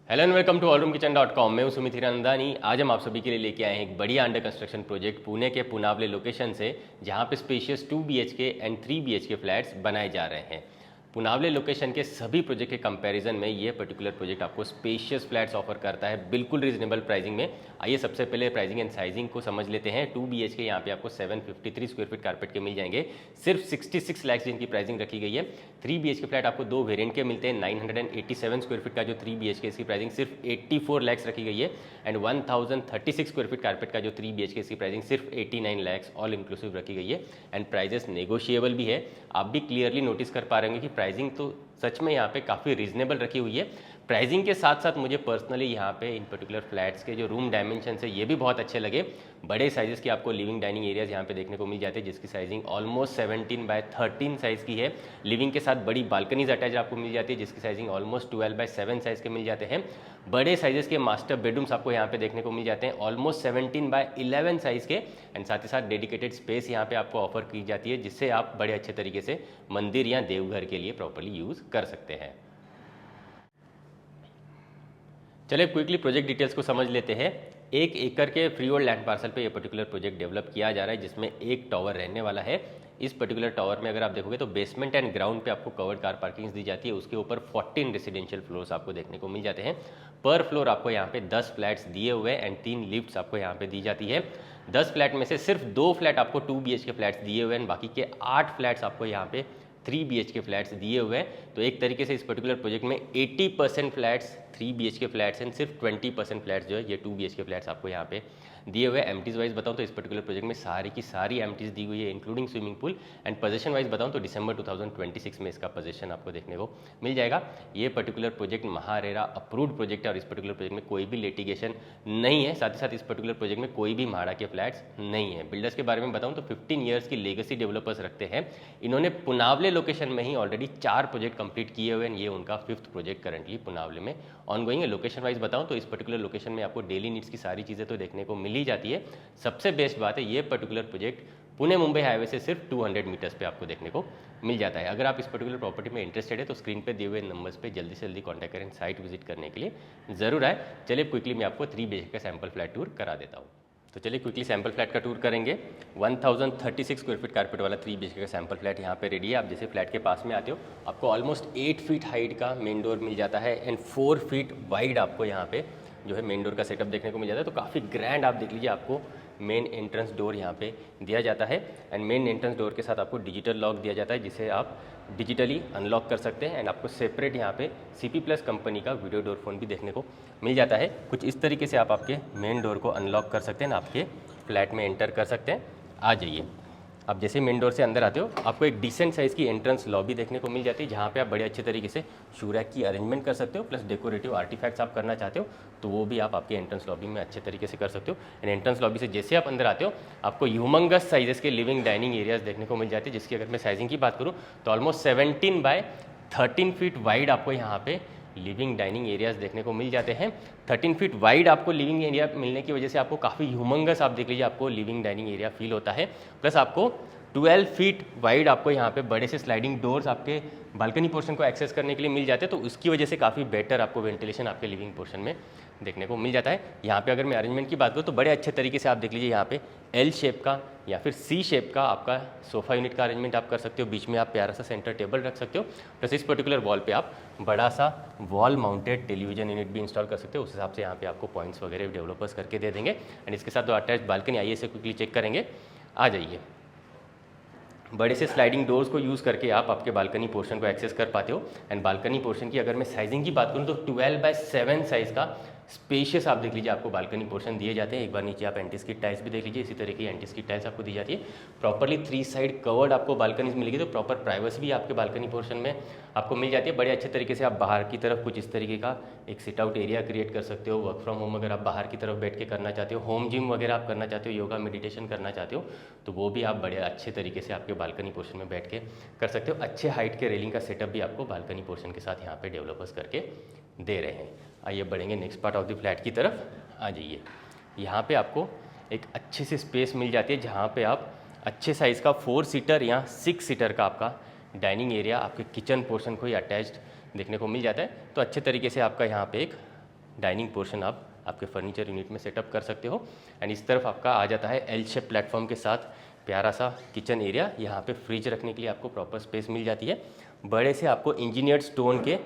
Hello and welcome to allroomkitchen.com। मैं हूं सुमित हिरानंदानी। आज हम आप सभी के लिए लेके आए हैं एक बढ़िया अंडर कंस्ट्रक्शन प्रोजेक्ट पुणे के पुनावले लोकेशन से, जहां पे spacious 2 BHK and 3 BHK flats बनाए जा रहे हैं। पुनावले लोकेशन के सभी प्रोजेक्ट के कंपैरिजन में ये पर्टिकुलर प्रोजेक्ट आपको स्पेशियस फ्लैट्स ऑफर करता है बिल्कुल रीजनेबल प्राइसिंग में। आइए सबसे पहले प्राइसिंग एंड साइजिंग को समझ लेते हैं। 2 BHK यहाँ पे आपको 753 स्क्वायर फीट कारपेट के मिल जाएंगे, सिर्फ 66 लाख जिनकी प्राइसिंग रखी गई है। 3 BHK फ्लैट आपको दो वेरिएंट के मिलते हैं। 987 स्क्वायर फीट का जो 3 BHK इसकी प्राइसिंग सिर्फ 84 लाख रखी गई है, एंड 1036 स्क्वायर फीट कारपेट का जो 3 BHK इसकी प्राइसिंग सिर्फ 89 लाख ऑल इंक्लूसिव रखी गई है। एंड प्राइजेस नेगोशिएबल भी है। आप भी क्लियरली नोटिस कर पा रहे होंगे कि प्राइसिंग तो सच में यहाँ पे काफ़ी रीजनेबल रखी हुई है। प्राइसिंग के साथ साथ मुझे पर्सनली यहाँ पे इन पर्टिकुलर फ्लैट्स के जो रूम डायमेंशन है ये भी बहुत अच्छे लगे। बड़े साइजेस की आपको लिविंग डाइनिंग एरियाज यहाँ पे देखने को मिल जाते हैं, जिसकी साइजिंग ऑलमोस्ट 17 बाय 13 साइज की है। लिविंग के साथ बड़ी बालकनीज अटैच आपको मिल जाती है, जिसकी साइजिंग ऑलमोस्ट 12 बाय 7 साइज के मिल जाते हैं। बड़े साइजेस के मास्टर बेडरूम्स आपको यहाँ पे देखने को मिल जाते हैं ऑलमोस्ट 17 बाय 11 साइज के, एंड साथ ही साथ डेडिकेटेड स्पेस यहाँ पे आपको ऑफर की जाती है, जिससे आप बड़े अच्छे तरीके से मंदिर या देवघर के लिए प्रॉपर्ली यूज कर सकते हैं। चलिए क्विकली प्रोजेक्ट डिटेल्स को समझ लेते हैं। 1 एकड़ के फ्री होल्ड लैंड पार्सल पे ये पर्टिकुलर प्रोजेक्ट डेवलप किया जा रहा है, जिसमें एक टावर रहने वाला है। इस पर्टिकुलर टावर में अगर आप देखोगे तो बेसमेंट एंड ग्राउंड पे आपको कवर्ड कार पार्किंग दी जाती है। उसके ऊपर 14 रेसिडेंशियल फ्लोर्स आपको देखने को मिल जाते हैं। पर फ्लोर आपको यहाँ पे 10 फ्लैट्स दिए हुए एंड 3 लिफ्ट्स आपको यहाँ पे दी जाती है। 10 फ्लैट में से सिर्फ 2 फ्लैट आपको 2 BHK फ्लैट्स दिए हुए हैं, बाकी के 8 फ्लैट्स आपको यहाँ पे 3 BHK फ्लैट्स दिए हुए हैं। तो एक तरीके से इस पर्टिकुलर प्रोजेक्ट में 80% फ्लैट्स 3 BHK फ्लैट्स हैं, सिर्फ 20% फ्लैट्स जो है ये 2 BHK फ्लैट्स आपको यहाँ पे दिए हुए हैं। एमटीज वाइज बताऊँ तो इस पर्टिकुलर प्रोजेक्ट में सारी की सारी एमटीज दी हुई है, including swimming pool. And position wise बताऊँ तो दिसंबर 2026 में इसका पोजीशन आपको देखने को मिल जाएगा। ये particular project MahaRERA approved project है और इस पर्टिकुलर प्रोजेक्ट में कोई भी लिटिगेशन नहीं है। साथ ही साथ इस पर्टिकुलर प्रोजेक्ट में कोई भी भाड़ा के फ्लैट्स नहीं है। बिल्डर्स के बारे में बताऊँ तो 15 ईयर्स की लेगेसी डेवलपर्स रखते हैं। इन्होंने पुनावले लोकेशन में ही ऑलरेडी 4 प्रोजेक्ट कंप्लीट किए हुए हैं। ये उनका 5th प्रोजेक्ट करंटली पुनावले में ऑनगोइंग है। लोकेशन वाइज बताऊं तो इस पर्टिकुलर लोकेशन में आपको डेली नीड्स की सारी चीज़ें तो देखने को मिल ही जाती है। सबसे बेस्ट बात है ये particular project Pune Mumbai highway से सिर्फ 200 मीटर्स पे आपको देखने को मिल जाता है। अगर आप इस पर्टिकुलर प्रॉपर्टी में इंटरेस्टेड है तो स्क्रीन पे दिए हुए नंबर्स पे जल्दी से जल्दी कॉन्टैक्ट करें, साइट विजिट करने के लिए ज़रूर आए। चलिए क्विकली मैं आपको 3 BHK का सैम्पल फ्लैट टूर करा देता हूँ। तो चलिए क्विकली सैम्पल फ्लैट का टूर करेंगे। 1036 स्क्वायर फीट कारपेट वाला 3 BHK का सैम्पल फ्लैट यहाँ पे रेडी है। आप जैसे फ्लैट के पास में आते हो आपको ऑलमोस्ट 8 फीट हाइट का मेन डोर मिल जाता है एंड 4 फीट वाइड आपको यहाँ पे जो है मेन डोर का सेटअप देखने को मिल जाता है। तो काफ़ी ग्रैंड आप देख लीजिए, आपको मेन एंट्रेंस डोर यहाँ पे दिया जाता है एंड मेन एंट्रेंस डोर के साथ आपको डिजिटल लॉक दिया जाता है, जिसे आप डिजिटली अनलॉक कर सकते हैं। एंड आपको सेपरेट यहाँ पे CP+ कंपनी का वीडियो डोर फोन भी देखने को मिल जाता है। कुछ इस तरीके से आप आपके मेन डोर को अनलॉक कर सकते हैं, आपके फ्लैट में एंटर कर सकते हैं। आ जाइए, आप जैसे मेन डोर से अंदर आते हो आपको एक डिसेंट साइज़ की एंट्रेंस लॉबी देखने को मिल जाती है, जहाँ पे आप बड़े अच्छे तरीके से शू रैक की अरेंजमेंट कर सकते हो, प्लस डेकोरेटिव आर्टिफैक्ट्स आप करना चाहते हो तो वो भी आप आपके एंट्रेंस लॉबी में अच्छे तरीके से कर सकते हो। एंड एंट्रेंस लॉबी से जैसे आप अंदर आते हो आपको ह्यूमंगस साइजेस के लिविंग डाइनिंग एरियाज देखने को मिल जाती है, जिसकी अगर मैं साइजिंग की बात करूँ तो ऑलमोस्ट 17 बाय 13 फीट वाइड आपको यहाँ पे लिविंग डाइनिंग एरियाज देखने को मिल जाते हैं। 13 फीट वाइड आपको लिविंग एरिया मिलने की वजह से आपको काफ़ी ह्यूमंगस आप देख लीजिए आपको लिविंग डाइनिंग एरिया फील होता है। प्लस आपको 12 फीट वाइड आपको यहाँ पे बड़े से स्लाइडिंग डोर्स आपके बालकनी पोर्शन को एक्सेस करने के लिए मिल जाते हैं, तो उसकी वजह से काफ़ी बेटर आपको वेंटिलेशन आपके लिविंग पोर्शन में देखने को मिल जाता है। यहाँ पे अगर मैं अरेंजमेंट की बात करूँ तो बड़े अच्छे तरीके से आप देख लीजिए यहाँ पे L शेप का या फिर C शेप का आपका सोफ़ा यूनिट का अरेंजमेंट आप कर सकते हो। बीच में आप प्यारा सा सेंटर टेबल रख सकते हो, प्लस इस पर्टिकुलर वॉल पे आप बड़ा सा वॉल माउंटेड टेलीविजन यूनिट भी इंस्टॉल कर सकते हो। उस हिसाब से यहाँ पे आपको पॉइंट्स वगैरह डेवलपर्स करके दे देंगे। एंड इसके साथ जो अटैच बालकनी आइए इसे क्विकली चेक करेंगे। आ जाइए, बड़े से स्लाइडिंग डोर्स को यूज़ करके आप आपके बालकनी पोर्शन को एक्सेस कर पाते हो। एंड बालकनी पोर्शन की अगर मैं साइजिंग की बात करूँ तो 12 बाय 7 साइज़ का स्पेशियस आप देख लीजिए आपको बालकनी पोर्शन दिए जाते हैं। एक बार नीचे आप एंटीज की टाइल्स भी देख लीजिए, इसी तरह की एंटीज की टाइल्स आपको दी जाती है। प्रॉपरली 3 साइड कवर्ड आपको बालकनीज मिलेगी, तो प्रॉपर प्राइवेसी भी आपके बालकनी पोर्शन में आपको मिल जाती है। बड़े अच्छे तरीके से आप बाहर की तरफ कुछ इस तरीके का एक सिट आउट एरिया क्रिएट कर सकते हो। वर्क फ्रॉम होम अगर आप बाहर की तरफ बैठ के करना चाहते हो, होम जिम वगैरह आप करना चाहते हो, योगा मेडिटेशन करना चाहते हो, तो वो भी आप बड़े अच्छे तरीके से आपके बालकनी पोर्शन में बैठ के कर सकते हो। अच्छे हाइट के रेलिंग का सेटअप भी आपको बालकनी पोर्शन के साथ यहाँ पे डेवलपर्स करके दे रहे हैं। आइए बढ़ेंगे next part of the flat की तरफ। आ जाइए, यहाँ पे आपको एक अच्छी सी स्पेस मिल जाती है, जहाँ पे आप अच्छे साइज़ का 4 सीटर या 6 सीटर का आपका डाइनिंग एरिया आपके किचन पोर्शन को ही अटैच्ड देखने को मिल जाता है। तो अच्छे तरीके से आपका यहाँ पे एक डाइनिंग पोर्शन आप आपके फर्नीचर यूनिट में सेटअप कर सकते हो। एंड इस तरफ आपका आ जाता है एल शेप प्लेटफॉर्म के साथ प्यारा सा किचन एरिया। यहाँ पे फ्रिज रखने के लिए आपको प्रॉपर स्पेस मिल जाती है। बड़े से आपको इंजीनियर्ड स्टोन के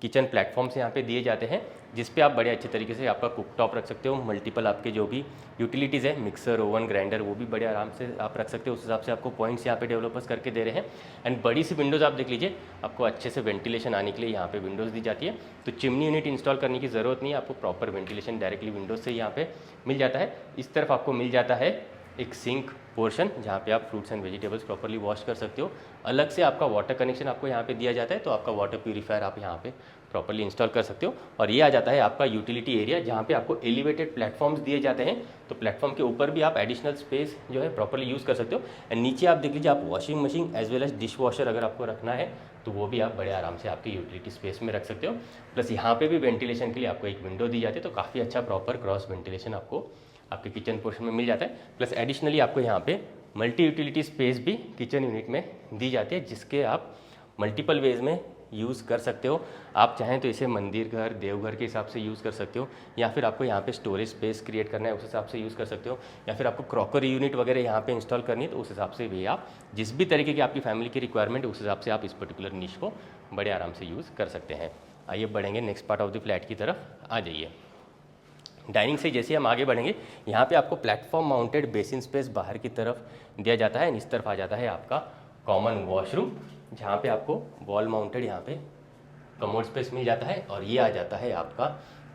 किचन प्लेटफॉर्म्स यहाँ पे दिए जाते हैं, जिस पे आप बड़े अच्छे तरीके से आपका कुक टॉप रख सकते हो। मल्टीपल आपके जो भी यूटिलिटीज़ है, मिक्सर, ओवन, ग्राइंडर, वो भी बड़े आराम से आप रख सकते हो। उस हिसाब से आपको पॉइंट्स यहाँ पे डेवलपर्स करके दे रहे हैं। एंड बड़ी सी विंडोज़ आप देख लीजिए, आपको अच्छे से वेंटिलेशन आने के लिए यहाँ पे विंडोज़ दी जाती है। तो चिमनी यूनिट इंस्टॉल करने की ज़रूरत नहीं है, आपको प्रॉपर वेंटिलेशन डायरेक्टली विंडोज़ से यहाँ पे मिल जाता है। इस तरफ आपको मिल जाता है एक सिंक पोर्शन, जहाँ पे आप fruits and vegetables properly wash कर सकते हो। अलग से आपका वाटर कनेक्शन आपको यहाँ पे दिया जाता है, तो आपका वाटर प्यूरीफायर आप यहाँ पे प्रॉपर्ली इंस्टॉल कर सकते हो। और ये आ जाता है आपका यूटिलिटी एरिया, जहाँ पे आपको एलिवेटेड प्लेटफॉर्म्स दिए जाते हैं। तो प्लेटफॉर्म के ऊपर भी आप एडिशनल स्पेस जो है प्रॉपर्ली यूज़ कर सकते हो। एंड नीचे आप देख लीजिए, आप washing machine as well as dish washer अगर आपको रखना है तो वो भी आप बड़े आराम से आपके यूटिलिटी स्पेस में रख सकते हो। प्लस यहाँ पे भी वेंटिलेशन के लिए आपको एक विंडो दी जाती है, तो काफ़ी अच्छा प्रॉपर क्रॉस वेंटिलेशन आपको आपके किचन पोर्शन में मिल जाता है। प्लस एडिशनली आपको यहाँ पे मल्टी यूटिलिटी स्पेस भी किचन यूनिट में दी जाती है, जिसके आप मल्टीपल वेज में यूज़ कर सकते हो। आप चाहें तो इसे मंदिर घर, देवघर के हिसाब से यूज़ कर सकते हो, या फिर आपको यहाँ पे स्टोरेज स्पेस क्रिएट करना है उस हिसाब से यूज़ कर सकते हो, या फिर आपको क्रॉकरी यूनिट वगैरह यहाँ पे इंस्टॉल करनी है तो उस हिसाब से भी आप जिस भी तरीके की आपकी फैमिली की रिक्वायरमेंट है उस हिसाब से आप इस पर्टिकुलर निश को बड़े आराम से यूज़ कर सकते हैं। आइए बढ़ेंगे next part of the flat की तरफ। आ जाइए, डाइनिंग से जैसे हम आगे बढ़ेंगे, यहाँ पे आपको प्लेटफॉर्म माउंटेड बेसिन स्पेस बाहर की तरफ दिया जाता है। इस तरफ आ जाता है आपका कॉमन वॉशरूम, जहाँ पे आपको वॉल माउंटेड यहाँ पे कमोड स्पेस मिल जाता है। और ये आ जाता है आपका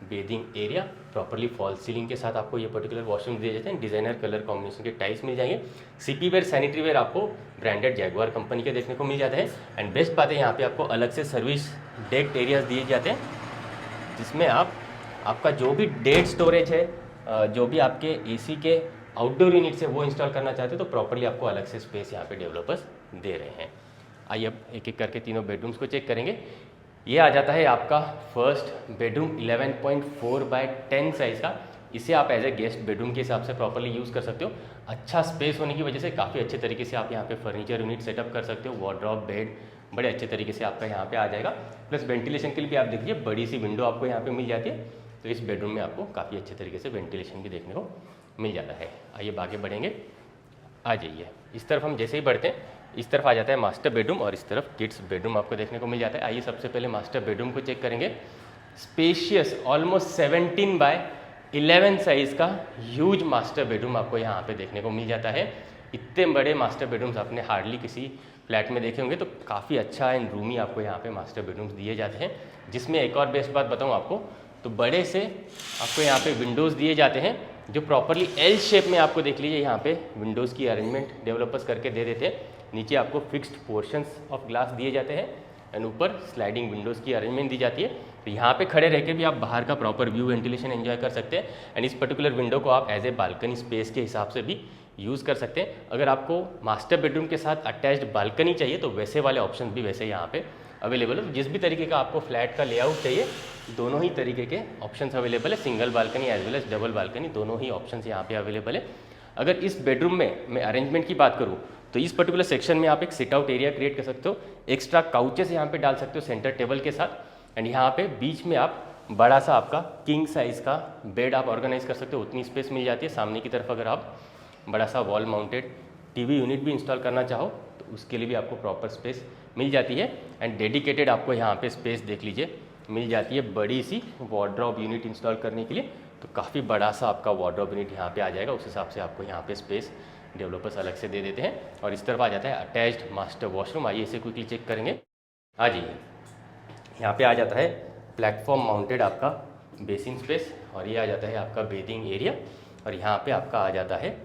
bathing area, properly fall ceiling के साथ आपको ये पर्टिकुलर वॉशरूम दिए जाते हैं। डिज़ाइनर कलर कॉम्बिनेशन के टाइल्स मिल जाएंगे। सीपी वेयर, सैनिटरी वेयर आपको ब्रांडेड जैगुआर कंपनी के देखने को मिल जाते हैं। एंड बेस्ट बात है, यहाँ पे आपको अलग से सर्विस डेक्ड एरियाज दिए जाते हैं, जिसमें आपका जो भी डेड स्टोरेज है, जो भी आपके एसी के आउटडोर यूनिट्स है वो इंस्टॉल करना चाहते हो तो प्रॉपर्ली आपको अलग से स्पेस यहाँ पे डेवलपर्स दे रहे हैं। आइए अब एक एक करके तीनों बेडरूम्स को चेक करेंगे। ये आ जाता है आपका फर्स्ट बेडरूम 11.4 बाय 10 साइज़ का। इसे आप एज ए गेस्ट बेडरूम के हिसाब से प्रॉपर्ली यूज़ कर सकते हो। अच्छा स्पेस होने की वजह से काफ़ी अच्छे तरीके से आप यहाँ पे फर्नीचर यूनिट सेटअप कर सकते हो। वार्डरोब, बेड बड़े अच्छे तरीके से आपका यहाँ पे आ जाएगा। प्लस वेंटिलेशन के लिए भी आप देखिए, बड़ी सी विंडो आपको यहाँ पे मिल जाती है, तो इस बेडरूम में आपको काफ़ी अच्छे तरीके से वेंटिलेशन भी देखने को मिल जाता है। आइए आगे बढ़ेंगे, आ जाइए। इस तरफ हम जैसे ही बढ़ते हैं, इस तरफ आ जाता है मास्टर बेडरूम और इस तरफ किड्स बेडरूम आपको देखने को मिल जाता है। आइए सबसे पहले मास्टर बेडरूम को चेक करेंगे। स्पेशियस ऑलमोस्ट 17 बाय 11 साइज़ का ह्यूज मास्टर बेडरूम आपको यहाँ पे देखने को मिल जाता है। इतने बड़े मास्टर बेडरूम्स आपने हार्डली किसी फ्लैट में देखे होंगे, तो काफ़ी अच्छा एंड रूमी आपको यहाँ पे मास्टर बेडरूम्स दिए जाते हैं। जिसमें एक और बेस्ट बात बताऊँ आपको, तो बड़े से आपको यहाँ पे विंडोज़ दिए जाते हैं जो प्रॉपर्ली एल शेप में आपको देख लीजिए यहाँ पे विंडोज़ की अरेंजमेंट डेवलपर्स करके दे देते हैं। नीचे आपको फिक्स्ड पोर्शंस ऑफ ग्लास दिए जाते हैं एंड ऊपर स्लाइडिंग विंडोज़ की अरेंजमेंट दी जाती है। तो यहाँ पे खड़े रह के भी आप बाहर का प्रॉपर व्यू वेंटिलेशन एंजॉय कर सकते हैं। एंड इस पर्टिकुलर विंडो को आप एज ए बालकनी स्पेस के हिसाब से भी यूज़ कर सकते हैं। अगर आपको मास्टर बेडरूम के साथ अटैच्ड बालकनी चाहिए तो वैसे वाले ऑप्शन भी वैसे यहाँ पे अवेलेबल है। जिस भी तरीके का आपको फ्लैट का लेआउट चाहिए, दोनों ही तरीके के ऑप्शंस अवेलेबल है। Single balcony as well as double balcony, दोनों ही ऑप्शंस यहाँ पे अवेलेबल है। अगर इस बेडरूम में मैं अरेंजमेंट की बात करूँ तो इस पर्टिकुलर सेक्शन में आप एक सिट आउट एरिया क्रिएट कर सकते हो। एक्स्ट्रा काउचेस यहाँ पे डाल सकते हो सेंटर टेबल के साथ। एंड यहाँ पे बीच में आप बड़ा सा आपका किंग साइज़ का बेड आप ऑर्गेनाइज कर सकते हो, उतनी स्पेस मिल जाती है। सामने की तरफ अगर आप बड़ा सा वॉल माउंटेड टीवी यूनिट भी इंस्टॉल करना चाहो तो उसके लिए भी आपको प्रॉपर स्पेस मिल जाती है। एंड डेडिकेटेड आपको यहाँ पे स्पेस देख लीजिए मिल जाती है, बड़ी सी वार्डरोब यूनिट इंस्टॉल करने के लिए। तो काफ़ी बड़ा सा आपका वार्डरोब यूनिट यहाँ पे आ जाएगा, उस हिसाब से आपको यहाँ पे स्पेस डेवलपर्स अलग से दे देते हैं। और इस तरफ आ जाता है अटैच्ड मास्टर वॉशरूम। आइए इसे क्विकली चेक करेंगे। आ जाइए, यहाँ पे आ जाता है प्लेटफॉर्म माउंटेड आपका बेसिन स्पेस और ये आ जाता है आपका बेदिंग एरिया और यहाँ पे आपका आ जाता है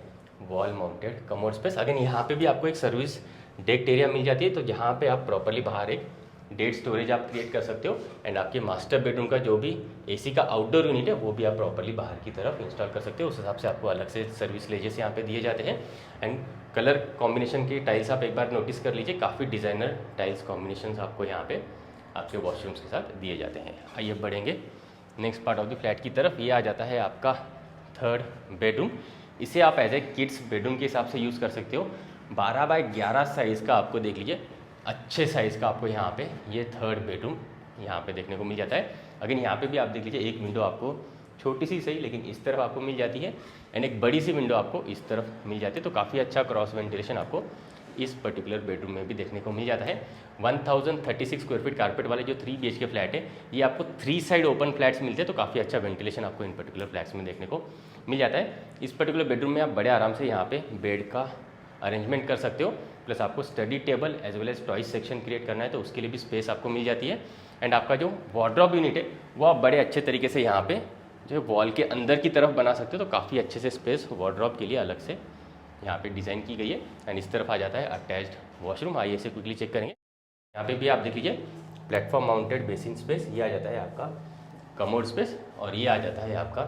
wall mounted commode space. Again यहाँ पे भी आपको एक सर्विस डेक्ड एरिया मिल जाती है, तो जहाँ पे आप प्रॉपर्ली बाहर एक डेड स्टोरेज आप क्रिएट कर सकते हो। एंड आपके मास्टर बेडरूम का जो भी एसी का आउटडोर यूनिट है वो भी आप प्रॉपर्ली बाहर की तरफ इंस्टॉल कर सकते हो। उस हिसाब से आपको अलग से सर्विस लेजेस यहाँ पे दिए जाते हैं। एंड कलर कॉम्बिनेशन के टाइल्स आप एक बार नोटिस कर लीजिए, काफ़ी डिज़ाइनर टाइल्स कॉम्बिनेशन आपको यहाँ पे आपके वॉशरूम्स के साथ दिए जाते हैं। आइए बढ़ेंगे next part of the flat की तरफ। ये आ जाता है आपका थर्ड बेडरूम। इसे आप एज ए किड्स बेडरूम के हिसाब से यूज़ कर सकते हो। 12 बाय 11 साइज़ का आपको देख लीजिए, अच्छे साइज़ का आपको यहाँ पे ये थर्ड बेडरूम यहाँ पे देखने को मिल जाता है। अगेन यहाँ पे भी आप देख लीजिए, एक विंडो आपको छोटी सी सही लेकिन इस तरफ आपको मिल जाती है, एंड एक बड़ी सी विंडो आपको इस तरफ मिल जाती है। तो काफ़ी अच्छा क्रॉस वेंटिलेशन आपको इस पर्टिकुलर बेडरूम में भी देखने को मिल जाता है। 1036 स्क्वायर फीट कारपेट वाले जो 3 BHK फ्लैट है, ये आपको 3 साइड ओपन फ्लैट्स मिलते हैं, तो काफ़ी अच्छा वेंटिलेशन आपको इन पर्टिकुलर फ्लैट्स में देखने को मिल जाता है। इस पर्टिकुलर बेडरूम में आप बड़े आराम से यहाँ पे बेड का अरेंजमेंट कर सकते हो, प्लस आपको study table as well as toys section create करना है तो उसके लिए भी स्पेस आपको मिल जाती है। एंड आपका जो वार्डरोब यूनिट है वो आप बड़े अच्छे तरीके से यहाँ पे जो वॉल के अंदर की तरफ बना सकते हो, तो काफ़ी अच्छे से स्पेस वार्डरोब के लिए अलग से यहाँ पे डिज़ाइन की गई है। एंड इस तरफ आ जाता है अटैच्ड वॉशरूम। आइए इसे क्विकली चेक करेंगे। यहाँ पे भी आप देख लीजिए प्लेटफॉर्म माउंटेड बेसिन स्पेस, ये आ जाता है आपका कमोड स्पेस, और ये आ जाता है आपका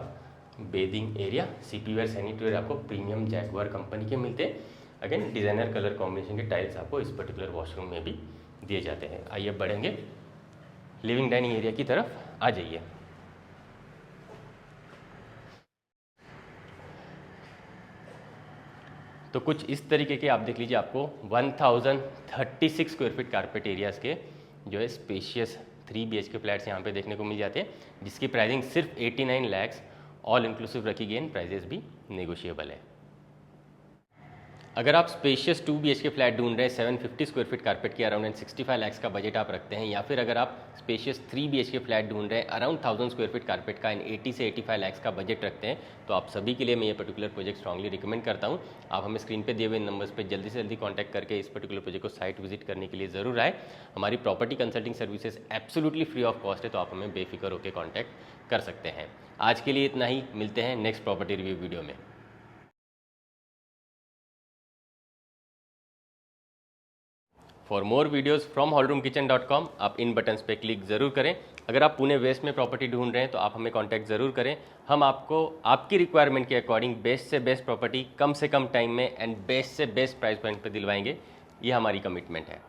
बेदिंग एरिया। सीपीवेयर सैनिटरीवेयर आपको प्रीमियम जैगवार कंपनी के मिलते हैं। अगेन डिज़ाइनर कलर कॉम्बिनेशन के टाइल्स आपको इस पर्टिकुलर वॉशरूम में भी दिए जाते हैं। आइए बढ़ेंगे लिविंग डाइनिंग एरिया की तरफ, आ जाइए। तो कुछ इस तरीके के आप देख लीजिए, आपको 1036 स्क्वायर फीट कारपेट एरियाज़ के जो है स्पेशियस 3 BHK फ्लैट्स यहाँ पे देखने को मिल जाते हैं, जिसकी प्राइसिंग सिर्फ 89 लाख ऑल इंक्लूसिव रखी गई है। प्राइजेस भी नेगोशिएबल है। अगर आप स्पेशियस 2 BHK फ्लैट ढूंढ रहे हैं 750 स्क्वायर फीट कारपेट की अराउंड 65 लाख का बजट आप रखते हैं, या फिर अगर आप स्पेशियस 3 BHK फ्लैट ढूंढ रहे हैं अराउंड 1000 स्क्वायर फीट कारपेट का 80 से 85 लाख का बजट रखते हैं, तो आप सभी के लिए मैं ये पर्टिकुलर प्रोजेक्ट स्ट्रांगली रिकमेंड करता हूँ। आप हमें स्क्रीन पे दिए हुए नंबर्स पे जल्दी से जल्दी कॉन्टैक्ट करके इस पर्टिकुलर प्रोजेक्ट को साइट विजिट करने के लिए ज़रूर आए। हमारी property consulting services absolutely free of cost है, तो आप हमें बेफिक्र होकर कॉन्टैक्ट कर सकते हैं। आज के लिए इतना ही, मिलते हैं नेक्स्ट प्रॉपर्टी रिव्यू वीडियो में। For more videos from hallroomkitchen.com आप इन बटन्स पे क्लिक ज़रूर करें। अगर आप पुणे वेस्ट में प्रॉपर्टी ढूंढ रहे हैं तो आप हमें कांटेक्ट ज़रूर करें। हम आपको आपकी रिक्वायरमेंट के अकॉर्डिंग बेस्ट से बेस्ट प्रॉपर्टी कम से कम टाइम में एंड बेस्ट से बेस्ट प्राइस पॉइंट पे दिलवाएंगे। ये हमारी कमिटमेंट है।